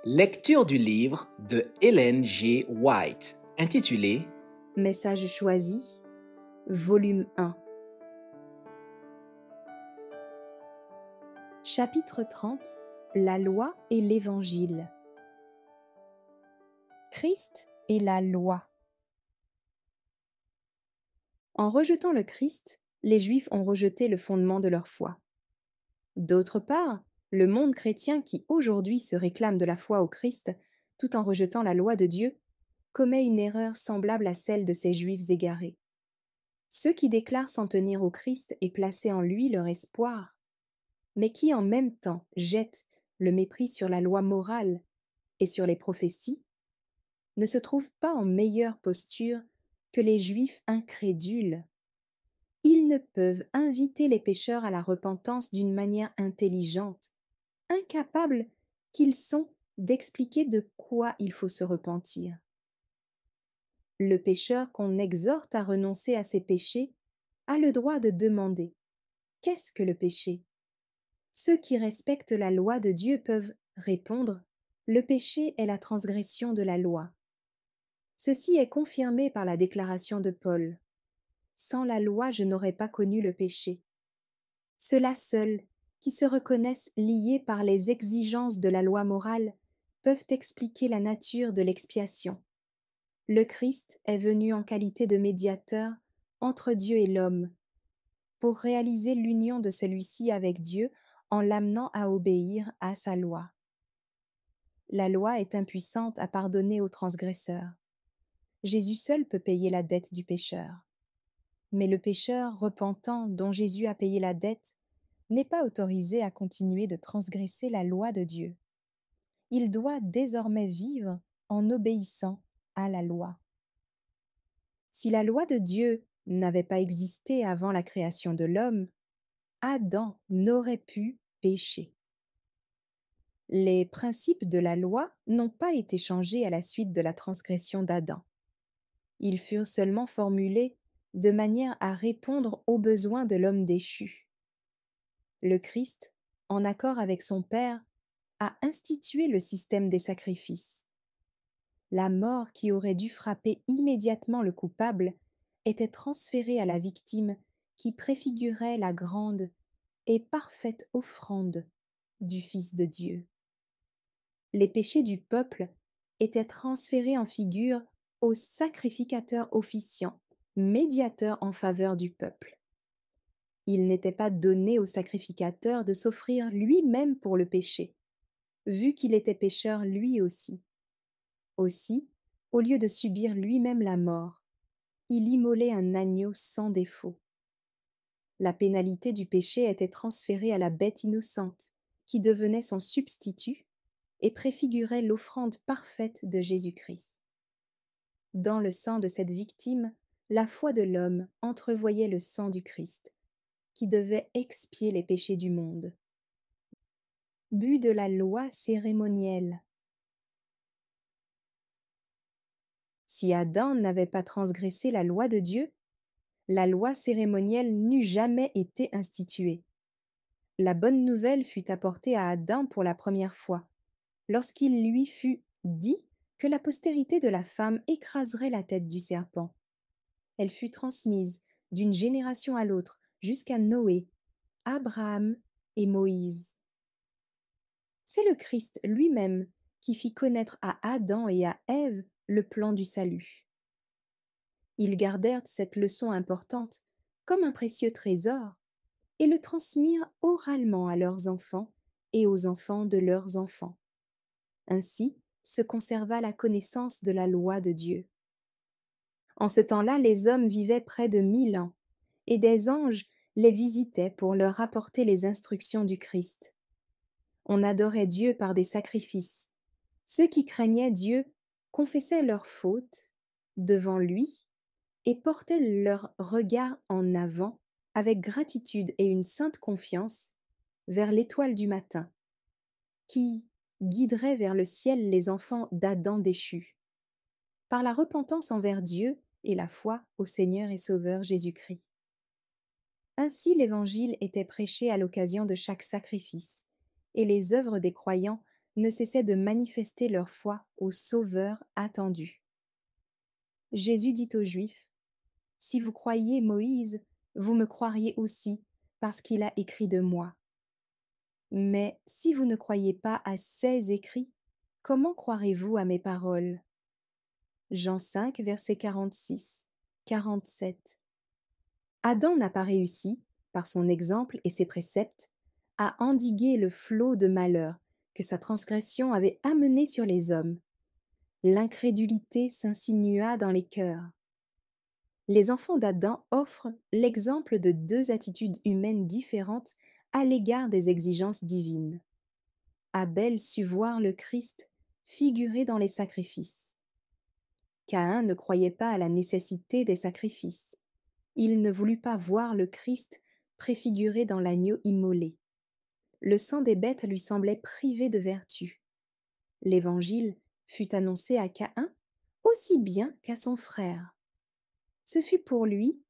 Lecture du livre de Ellen G. White, intitulé Message choisi, volume 1. Chapitre 30. La loi et l'Évangile. Christ et la loi. En rejetant le Christ, les Juifs ont rejeté le fondement de leur foi. D'autre part, le monde chrétien qui aujourd'hui se réclame de la foi au Christ, tout en rejetant la loi de Dieu, commet une erreur semblable à celle de ces Juifs égarés. Ceux qui déclarent s'en tenir au Christ et placer en lui leur espoir, mais qui en même temps jettent le mépris sur la loi morale et sur les prophéties, ne se trouvent pas en meilleure posture que les Juifs incrédules. Ils ne peuvent inviter les pécheurs à la repentance d'une manière intelligente, incapables qu'ils sont d'expliquer de quoi il faut se repentir. Le pécheur qu'on exhorte à renoncer à ses péchés a le droit de demander « Qu'est-ce que le péché ?» Ceux qui respectent la loi de Dieu peuvent répondre « Le péché est la transgression de la loi ». Ceci est confirmé par la déclaration de Paul « Sans la loi, je n'aurais pas connu le péché ». Ceux-là seuls, qui se reconnaissent liés par les exigences de la loi morale, peuvent expliquer la nature de l'expiation. Le Christ est venu en qualité de médiateur entre Dieu et l'homme, pour réaliser l'union de celui-ci avec Dieu en l'amenant à obéir à sa loi. La loi est impuissante à pardonner aux transgresseurs. Jésus seul peut payer la dette du pécheur. Mais le pécheur repentant dont Jésus a payé la dette n'est pas autorisé à continuer de transgresser la loi de Dieu. Il doit désormais vivre en obéissant à la loi. Si la loi de Dieu n'avait pas existé avant la création de l'homme, Adam n'aurait pu pécher. Les principes de la loi n'ont pas été changés à la suite de la transgression d'Adam. Ils furent seulement formulés de manière à répondre aux besoins de l'homme déchu. Le Christ, en accord avec son Père, a institué le système des sacrifices. La mort qui aurait dû frapper immédiatement le coupable était transférée à la victime qui préfigurait la grande et parfaite offrande du Fils de Dieu. Les péchés du peuple étaient transférés en figure au sacrificateur officiant, médiateur en faveur du peuple. Il n'était pas donné au sacrificateur de s'offrir lui-même pour le péché, vu qu'il était pécheur lui aussi. Aussi, au lieu de subir lui-même la mort, il immolait un agneau sans défaut. La pénalité du péché était transférée à la bête innocente, qui devenait son substitut et préfigurait l'offrande parfaite de Jésus-Christ. Dans le sang de cette victime, la foi de l'homme entrevoyait le sang du Christ, qui devait expier les péchés du monde. But de la loi cérémonielle. Si Adam n'avait pas transgressé la loi de Dieu, la loi cérémonielle n'eût jamais été instituée. La bonne nouvelle fut apportée à Adam pour la première fois, lorsqu'il lui fut dit que la postérité de la femme écraserait la tête du serpent. Elle fut transmise d'une génération à l'autre jusqu'à Noé, Abraham et Moïse. C'est le Christ lui-même qui fit connaître à Adam et à Ève le plan du salut. Ils gardèrent cette leçon importante comme un précieux trésor et le transmirent oralement à leurs enfants et aux enfants de leurs enfants. Ainsi se conserva la connaissance de la loi de Dieu. En ce temps-là, les hommes vivaient près de 1000 ans, et des anges les visitaient pour leur apporter les instructions du Christ. On adorait Dieu par des sacrifices. Ceux qui craignaient Dieu confessaient leurs fautes devant lui et portaient leur regard en avant avec gratitude et une sainte confiance vers l'étoile du matin, qui guiderait vers le ciel les enfants d'Adam déchus, par la repentance envers Dieu et la foi au Seigneur et Sauveur Jésus-Christ. Ainsi l'Évangile était prêché à l'occasion de chaque sacrifice, et les œuvres des croyants ne cessaient de manifester leur foi au Sauveur attendu. Jésus dit aux Juifs: « Si vous croyez Moïse, vous me croiriez aussi, parce qu'il a écrit de moi. Mais si vous ne croyez pas à ses écrits, comment croirez-vous à mes paroles ?» Jean 5, versets 46, 47. Adam n'a pas réussi, par son exemple et ses préceptes, à endiguer le flot de malheur que sa transgression avait amené sur les hommes. L'incrédulité s'insinua dans les cœurs. Les enfants d'Adam offrent l'exemple de deux attitudes humaines différentes à l'égard des exigences divines. Abel sut voir le Christ figuré dans les sacrifices. Caïn ne croyait pas à la nécessité des sacrifices. Il ne voulut pas voir le Christ préfiguré dans l'agneau immolé. Le sang des bêtes lui semblait privé de vertu. L'Évangile fut annoncé à Caïn aussi bien qu'à son frère. Ce fut pour lui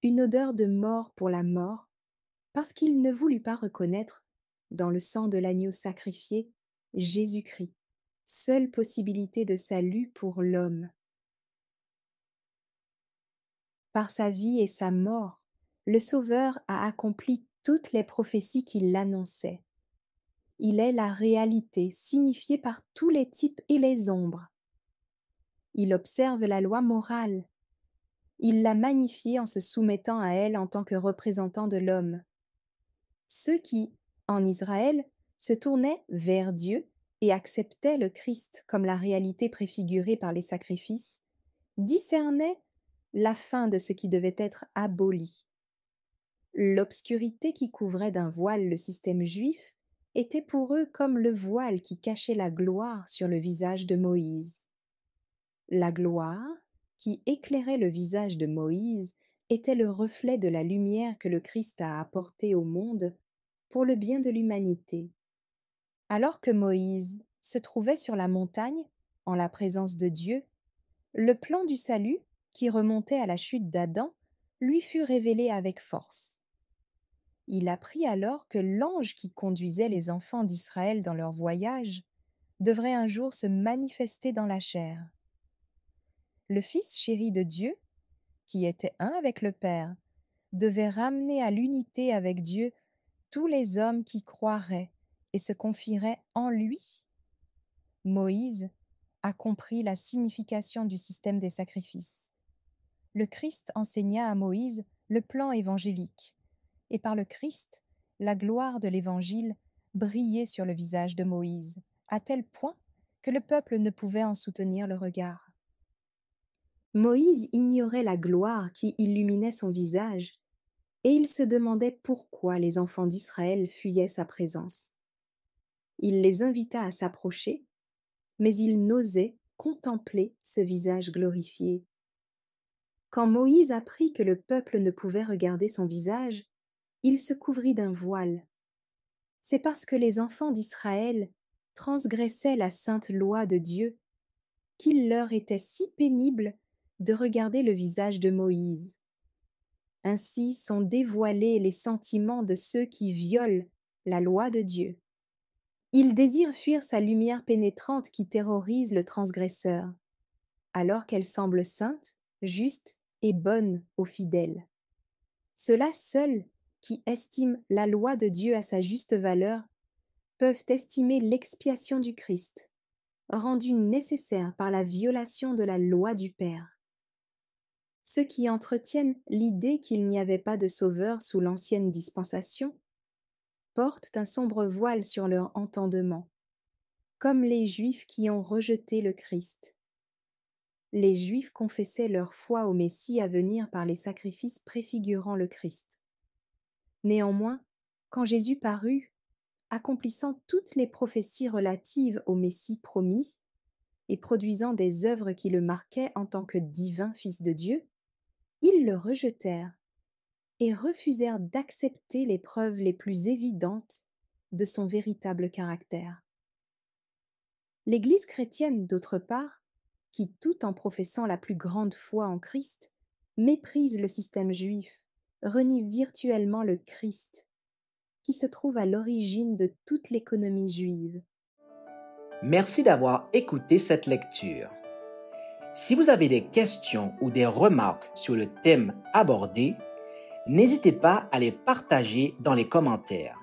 une odeur de mort pour la mort, parce qu'il ne voulut pas reconnaître, dans le sang de l'agneau sacrifié, Jésus-Christ, seule possibilité de salut pour l'homme. Par sa vie et sa mort, le Sauveur a accompli toutes les prophéties qui l'annonçaient. Il est la réalité signifiée par tous les types et les ombres. Il observe la loi morale. Il l'a magnifiée en se soumettant à elle en tant que représentant de l'homme. Ceux qui, en Israël, se tournaient vers Dieu et acceptaient le Christ comme la réalité préfigurée par les sacrifices, discernaient la fin de ce qui devait être aboli. L'obscurité qui couvrait d'un voile le système juif était pour eux comme le voile qui cachait la gloire sur le visage de Moïse. La gloire, qui éclairait le visage de Moïse, était le reflet de la lumière que le Christ a apportée au monde pour le bien de l'humanité. Alors que Moïse se trouvait sur la montagne, en la présence de Dieu, le plan du salut, qui remontait à la chute d'Adam, lui fut révélé avec force. Il apprit alors que l'ange qui conduisait les enfants d'Israël dans leur voyage devrait un jour se manifester dans la chair. Le Fils chéri de Dieu, qui était un avec le Père, devait ramener à l'unité avec Dieu tous les hommes qui croiraient et se confieraient en lui. Moïse a compris la signification du système des sacrifices. Le Christ enseigna à Moïse le plan évangélique, et par le Christ, la gloire de l'Évangile brillait sur le visage de Moïse, à tel point que le peuple ne pouvait en soutenir le regard. Moïse ignorait la gloire qui illuminait son visage, et il se demandait pourquoi les enfants d'Israël fuyaient sa présence. Il les invita à s'approcher, mais ils n'osaient contempler ce visage glorifié. Quand Moïse apprit que le peuple ne pouvait regarder son visage, il se couvrit d'un voile. C'est parce que les enfants d'Israël transgressaient la sainte loi de Dieu qu'il leur était si pénible de regarder le visage de Moïse. Ainsi sont dévoilés les sentiments de ceux qui violent la loi de Dieu. Ils désirent fuir sa lumière pénétrante qui terrorise le transgresseur, alors qu'elle semble sainte, juste et bonne aux fidèles. Ceux-là seuls, qui estiment la loi de Dieu à sa juste valeur, peuvent estimer l'expiation du Christ, rendue nécessaire par la violation de la loi du Père. Ceux qui entretiennent l'idée qu'il n'y avait pas de sauveur sous l'ancienne dispensation portent un sombre voile sur leur entendement, comme les Juifs qui ont rejeté le Christ. Les Juifs confessaient leur foi au Messie à venir par les sacrifices préfigurant le Christ. Néanmoins, quand Jésus parut, accomplissant toutes les prophéties relatives au Messie promis et produisant des œuvres qui le marquaient en tant que divin Fils de Dieu, ils le rejetèrent et refusèrent d'accepter les preuves les plus évidentes de son véritable caractère. L'Église chrétienne, d'autre part, qui, tout en professant la plus grande foi en Christ, méprise le système juif, renie virtuellement le Christ, qui se trouve à l'origine de toute l'économie juive. Merci d'avoir écouté cette lecture. Si vous avez des questions ou des remarques sur le thème abordé, n'hésitez pas à les partager dans les commentaires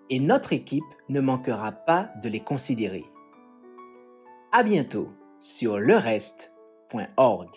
et notre équipe ne manquera pas de les considérer. À bientôt sur lereste.org.